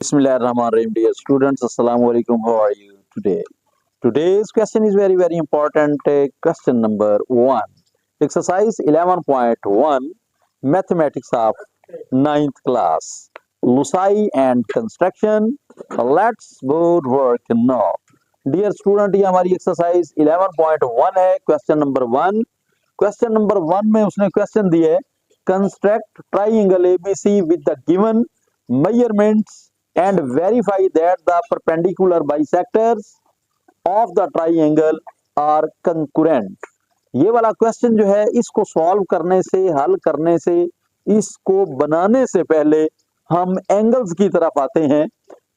Bismillahirrahmanirrahim, dear students. Assalamu alaikum. How are you today? Today's question is very important. Question number 1. Exercise 11.1. Mathematics of ninth class. Lusai and construction. Let's both work now. Dear student, ये हमारी exercise 11.1 है. Question number 1. Question number 1 में उसने question दिए construct triangle ABC with the given measurements and verify that the perpendicular bisectors of the triangle are concurrent. ये वाला question जो है इसको सॉल्व करने से, हल करने से, इसको बनाने से पहले हम एंगल्स की तरफ आते हैं।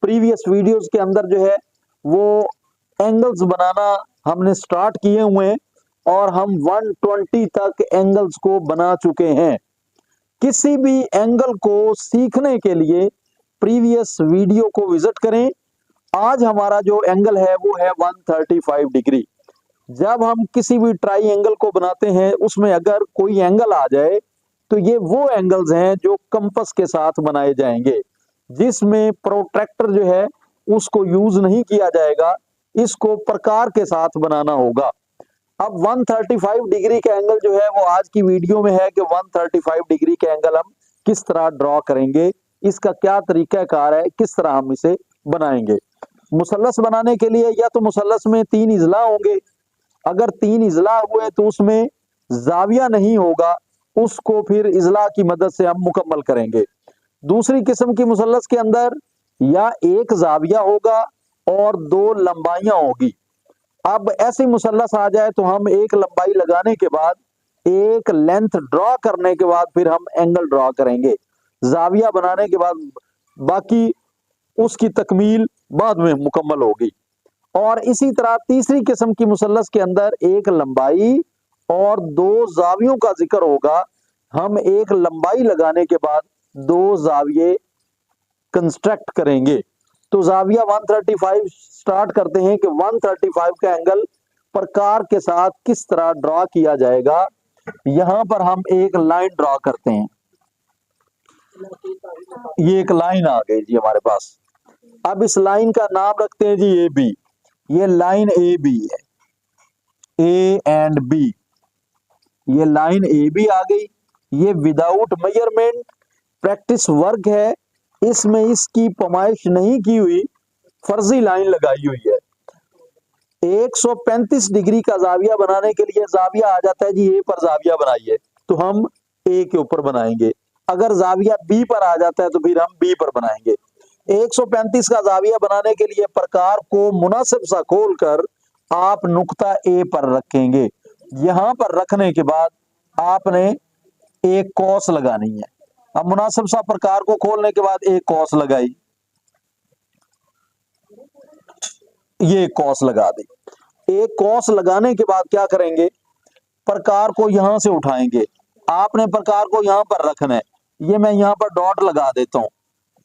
प्रीवियस वीडियोस के अंदर जो है वो एंगल्स बनाना हमने स्टार्ट किए हुए हैं और हम 120 तक एंगल्स को बना चुके हैं। किसी भी एंगल को सीखने के लिए प्रीवियस वीडियो को विजिट करें। आज हमारा जो एंगल है वो है 135 डिग्री। जब हम किसी भी ट्राइंगल को बनाते हैं उसमें अगर कोई एंगल आ जाए तो ये वो एंगल्स हैं जो कंपास के साथ बनाए जाएंगे, जिसमें प्रोट्रैक्टर जो है उसको यूज नहीं किया जाएगा, इसको प्रकार के साथ बनाना होगा। अब 135 डिग्री का एंगल जो है वो आज की वीडियो में है कि 135 डिग्री का एंगल हम किस तरह ड्रॉ करेंगे, इसका क्या तरीकाकार है, किस तरह हम इसे बनाएंगे। मुसल्लस बनाने के लिए या तो मुसल्लस में 3 इजला होंगे, अगर 3 इजला हुए तो उसमें जाविया नहीं होगा, उसको फिर इजला की मदद से हम मुकम्मल करेंगे। दूसरी किस्म की मुसल्लस के अंदर या एक जाविया होगा और 2 लंबाइयां होगी। अब ऐसी मुसल्लस आ जाए तो हम एक लंबाई लगाने के बाद, एक लेंथ ड्रॉ करने के बाद फिर हम एंगल ड्रॉ करेंगे। जाविया बनाने के बाद बाकी उसकी तकमील बाद में मुकम्मल होगी। और इसी तरह तीसरी किस्म की मुसल्लस के अंदर एक लंबाई और 2 जावियों का जिक्र होगा। हम एक लंबाई लगाने के बाद 2 जाविये कंस्ट्रक्ट करेंगे। तो जाविया 135 स्टार्ट करते हैं कि 135 का एंगल प्रकार के साथ किस तरह ड्रॉ किया जाएगा। यहां पर हम एक लाइन ड्रॉ करते हैं। ये एक लाइन आ गई जी हमारे पास। अब इस लाइन का नाम रखते हैं जी ए बी। ये लाइन ए बी है, ए एंड बी। ये लाइन ए बी आ गई। ये विदाउट मेजरमेंट प्रैक्टिस वर्क है, इसमें इसकी पैमाइश नहीं की हुई, फर्जी लाइन लगाई हुई है। 135 डिग्री का जाविया बनाने के लिए जाविया आ जाता है जी ए पर जाविया बनाइए, तो हम ए के ऊपर बनाएंगे। अगर जाविया बी पर आ जाता है तो फिर हम बी पर बनाएंगे। 135 का जाविया बनाने के लिए प्रकार को मुनासिब सा खोलकर आप नुक्ता ए पर रखेंगे। यहां पर रखने के बाद आपने एक कॉस लगानी है। अब मुनासिब सा प्रकार को खोलने के बाद एक कॉस लगाई, ये कॉस लगा दी। एक कॉस लगाने के बाद क्या करेंगे, प्रकार को यहां से उठाएंगे। आपने प्रकार को यहां पर रखना है। ये मैं यहां पर डॉट लगा देता हूं,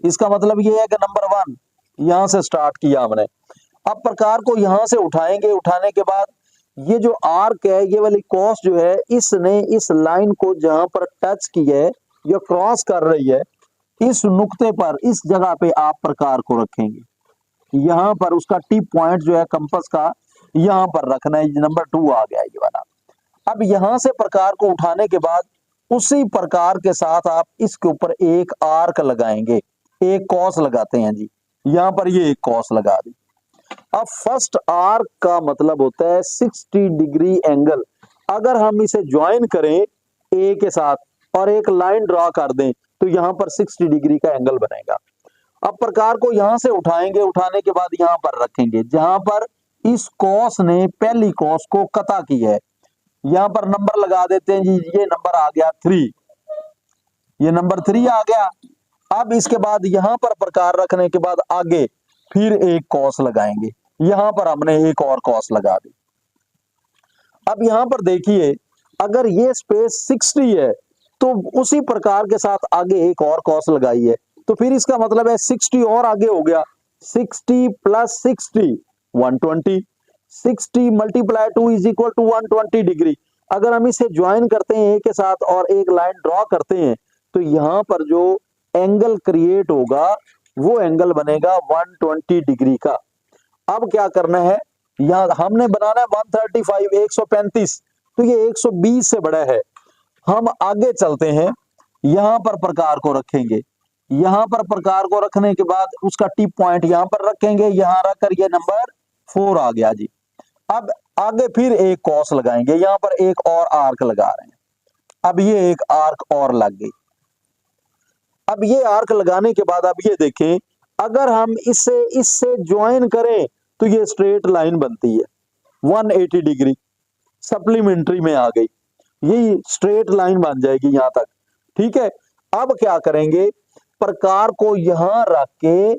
इसका मतलब ये है कि नंबर 1 यहां से स्टार्ट किया हमने। अब प्रकार को यहां से उठाएंगे। उठाने के बाद ये जो आर्क है, ये वाली कॉस जो है, इसने इस लाइन को जहां पर टच की है या क्रॉस कर रही है, इस नुक्ते पर, इस जगह पे आप प्रकार को रखेंगे। यहां पर उसका टिप पॉइंट जो है कंपास का यहां पर रखना है। नंबर 2 आ गया ये वाला। अब यहां से प्रकार को उठाने के बाद उसी प्रकार के साथ आप इसके ऊपर एक आर्क लगाएंगे। एक कॉस लगाते हैं जी, यहां पर ये एक कॉस लगा दी। अब फर्स्ट आर्क का मतलब होता है 60 डिग्री एंगल। अगर हम इसे ज्वाइन करें ए के साथ और एक लाइन ड्रॉ कर दें तो यहां पर 60 डिग्री का एंगल बनेगा। अब प्रकार को यहां से उठाएंगे। उठाने के बाद यहां पर रखेंगे जहां पर इस कॉस ने पहली कॉस को कता की है। यहां पर नंबर लगा देते हैं जी, ये नंबर आ गया 3, ये नंबर 3 आ गया। अब इसके बाद यहां पर प्रकार रखने के बाद आगे फिर एक कॉस लगाएंगे। यहां पर हमने एक और कॉस लगा दी। अब यहां पर देखिए, अगर ये स्पेस 60 है तो उसी प्रकार के साथ आगे एक और कॉस लगाई है, तो फिर इसका मतलब है 60 और आगे हो गया। 60 plus 60 120। 60 multiply 2 is equal to 120 degree. अगर हम इसे ज्वाइन करते हैं ए के साथ और एक लाइन ड्रॉ करते हैं तो यहां पर जो एंगल क्रिएट होगा वो एंगल बनेगा 120 डिग्री का। अब क्या करना है, यहां हमने बनाना है 135 135, तो ये 120 से बड़ा है। हम आगे चलते हैं, यहां पर प्रकार को रखेंगे, यहां पर प्रकार को रखने के बाद उसका टिप पॉइंट यहां पर रखेंगे, यहां रखकर ये नंबर 4 आ गया जी। अब आगे फिर एक कॉस लगाएंगे, यहां पर एक और आर्क लगा रहे हैं। अब ये एक आर्क और लग गई। अब ये आर्क लगाने के बाद अब ये देखें, अगर हम इससे इससे ज्वाइन करें तो ये स्ट्रेट लाइन बनती है 180 डिग्री, सप्लीमेंट्री में आ गई, ये स्ट्रेट लाइन बन जाएगी यहां तक। ठीक है, अब क्या करेंगे, प्रकार को यहां रख के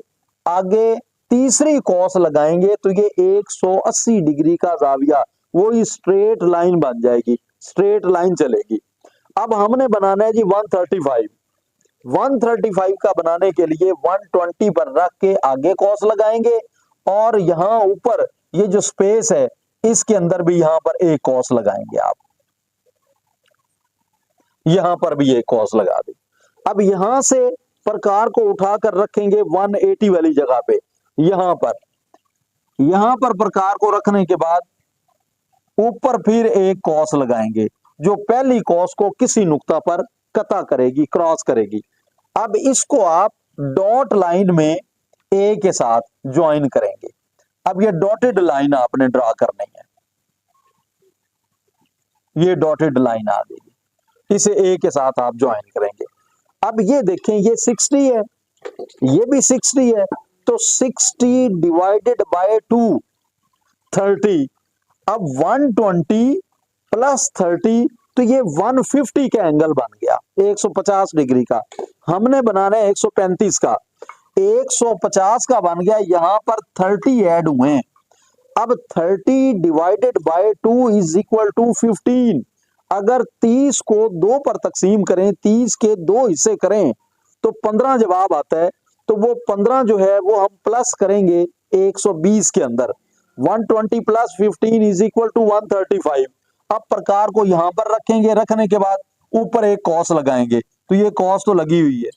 आगे तीसरी कॉस लगाएंगे तो ये 180 डिग्री का जाविया, वो स्ट्रेट लाइन बन जाएगी, स्ट्रेट लाइन चलेगी। अब हमने बनाना है जी 135। 135 का बनाने के लिए 120 पर रख के आगे कॉस लगाएंगे, और यहां ऊपर ये जो स्पेस है इसके अंदर भी यहां पर एक कॉस लगाएंगे। आप यहां पर भी एक कॉस लगा दें। अब यहां से प्रकार को उठाकर रखेंगे 180 वाली जगह पे, यहां पर प्रकार को रखने के बाद ऊपर फिर एक कॉस लगाएंगे, जो पहली कॉस को किसी नुक्ता पर कता करेगी, क्रॉस करेगी। अब इसको आप डॉट लाइन में ए के साथ ज्वाइन करेंगे। अब ये डॉटेड लाइन आपने ड्रा करनी है, ये डॉटेड लाइन आ गई, इसे ए के साथ आप ज्वाइन करेंगे। अब ये देखें, ये 60 है, ये भी 60 है, तो 60 डिवाइडेड बाय 2 30। अब 120 प्लस 30, तो ये 150 का एंगल बन गया, 150 डिग्री का। हमने बनाना है 135 का, 150 का बन गया, यहां पर 30 ऐड हुए। अब 30 divided by 2 is equal to 15। अगर 30 को 2 पर तकसीम करें, 30 के 2 हिस्से करें तो 15 जवाब आता है। तो वो 15 जो है वो हम प्लस करेंगे 120 के अंदर, 120 प्लस 15 इज इक्वल टू 135। अब प्रकार को यहां पर रखेंगे, रखने के बाद ऊपर एक कॉस लगाएंगे, तो ये कॉस तो लगी हुई है,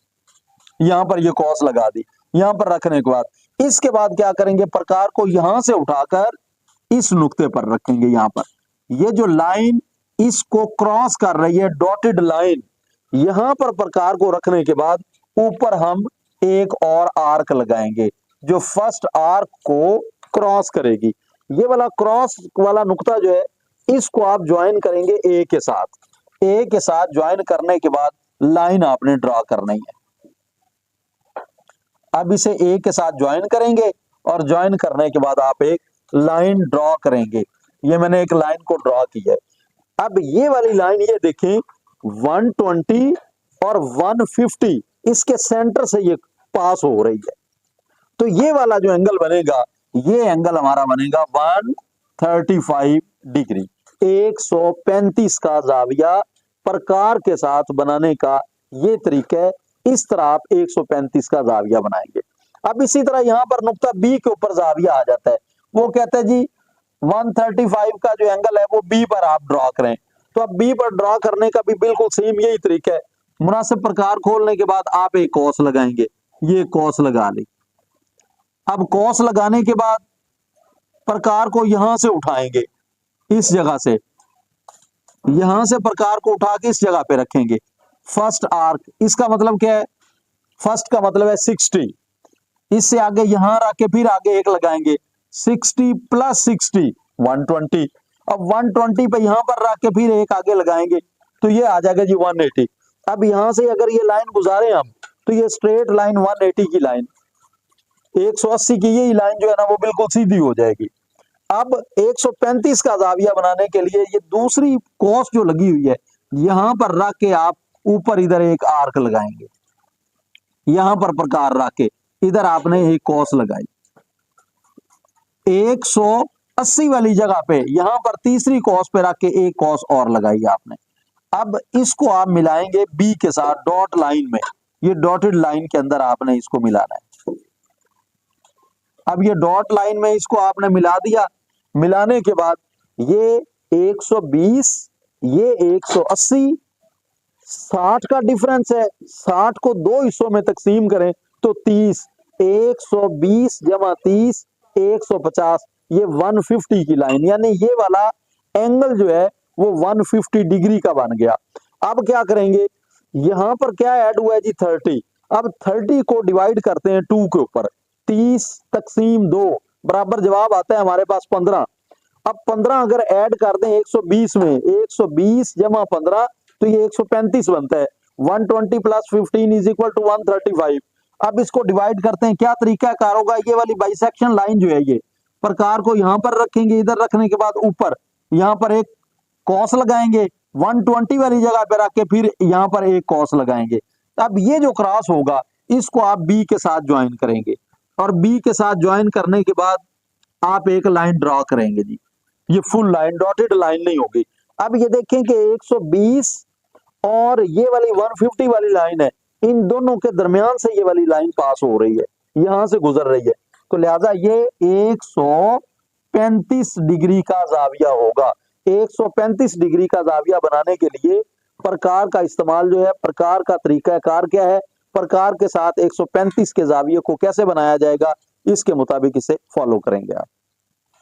यहां पर ये कॉस लगा दी। यहां पर रखने के बाद इसके बाद क्या करेंगे, प्रकार को यहां से उठाकर इस नुक्ते पर रखेंगे। यहां पर ये जो लाइन इसको क्रॉस कर रही है, डॉटेड लाइन, यहां पर प्रकार को रखने के बाद ऊपर हम एक और आर्क लगाएंगे, जो फर्स्ट आर्क को क्रॉस करेगी। ये वाला क्रॉस वाला नुक्ता जो है इसको आप ज्वाइन करेंगे ए के साथ। ए के साथ ज्वाइन करने के बाद लाइन आपने ड्रॉ करनी है। अब इसे ए के साथ ज्वाइन करेंगे और ज्वाइन करने के बाद आप एक लाइन ड्रॉ करेंगे। ये मैंने एक लाइन को ड्रॉ की है। अब ये वाली लाइन ये देखें, 120 और 150 इसके सेंटर से ये पास हो रही है, तो ये वाला जो एंगल बनेगा, ये एंगल हमारा बनेगा 135 डिग्री, 135 का जाविया प्रकार के साथ बनाने का ये तरीका है। इस तरह आप 135 का जाविया बनाएंगे। अब इसी तरह यहां पर नुक्ता बी के ऊपर जाविया आ जाता है, वो कहता है जी 135 का जो एंगल है वो बी पर आप ड्रॉ करें। तो अब बी पर ड्रॉ करने का भी बिल्कुल सेम यही तरीका है। मुनासिब प्रकार खोलने के बाद आप एक कॉस लगाएंगे, ये कॉस लगा ली। अब कॉस लगाने के बाद प्रकार को यहां से उठाएंगे, इस जगह से, यहां से प्रकार को उठा के इस जगह पे रखेंगे। फर्स्ट आर्क, इसका मतलब क्या है, फर्स्ट का मतलब है 60, इससे आगे यहां रख के फिर आगे एक लगाएंगे, 60 प्लस 60 120। अब 120 पे यहां पर रख के फिर एक आगे लगाएंगे, तो ये आ जाएगा जी 180। अब यहां से अगर ये लाइन गुजारे हम, तो ये स्ट्रेट लाइन 180 की लाइन, 180 की यही लाइन जो है ना वो बिल्कुल सीधी हो जाएगी। अब 135 का जाविया बनाने के लिए ये दूसरी कॉस जो लगी हुई है, यहां पर रख के आप ऊपर इधर एक आर्क लगाएंगे, यहां पर प्रकार रख के इधर आपने एक कॉस लगाई। 180 वाली जगह पे यहां पर तीसरी कॉस पे रख के एक कॉस और लगाई आपने। अब इसको आप मिलाएंगे बी के साथ डॉट लाइन में, ये डॉटेड लाइन के अंदर आपने इसको मिलाना है। अब ये डॉट लाइन में इसको आपने मिला दिया। मिलाने के बाद ये 120, ये 180, 60 का डिफरेंस है, 60 को 2 हिस्सों में तकसीम करें तो 30, 120 जमा 30 150, ये 150 की लाइन, यानी ये वाला एंगल जो है वो 150 डिग्री का बन गया। अब क्या करेंगे, यहां पर क्या ऐड हुआ है जी 30। अब 30 को डिवाइड करते हैं 2 के ऊपर, 30 तकसीम 2 बराबर जवाब आता है हमारे पास 15। अब 15 अगर ऐड कर दें 120 में, 120 जमा 15 तो ये 135 बनता है। 120 प्लस 15 इज इक्वल टू 135। अब इसको डिवाइड करते हैं, क्या तरीका कार होगा, ये वाली बाइसेक्शन लाइन जो है ये प्रकार को यहां पर रखेंगे, इधर रखने के बाद ऊपर यहां पर एक कॉस लगाएंगे, 120 वाली जगह पे रख के फिर यहां पर एक कॉस लगाएंगे। अब ये जो क्रॉस होगा इसको आप बी के साथ ज्वाइन करेंगे, और बी के साथ ज्वाइन करने के बाद आप एक लाइन ड्रॉ करेंगे जी, ये फुल लाइन, डॉटेड लाइन नहीं होगी। अब ये देखें कि 120 और ये वाली 150 वाली लाइन है, इन दोनों के दरमियान से ये वाली लाइन पास हो रही है, यहां से गुजर रही है, तो लिहाजा ये 135 डिग्री का जाविया होगा। 135 डिग्री का जाविया बनाने के लिए प्रकार का इस्तेमाल जो है, प्रकार का तरीका कार क्या है, प्रकार के साथ 135 के जाविये को कैसे बनाया जाएगा, इसके मुताबिक इसे फॉलो करेंगे आप।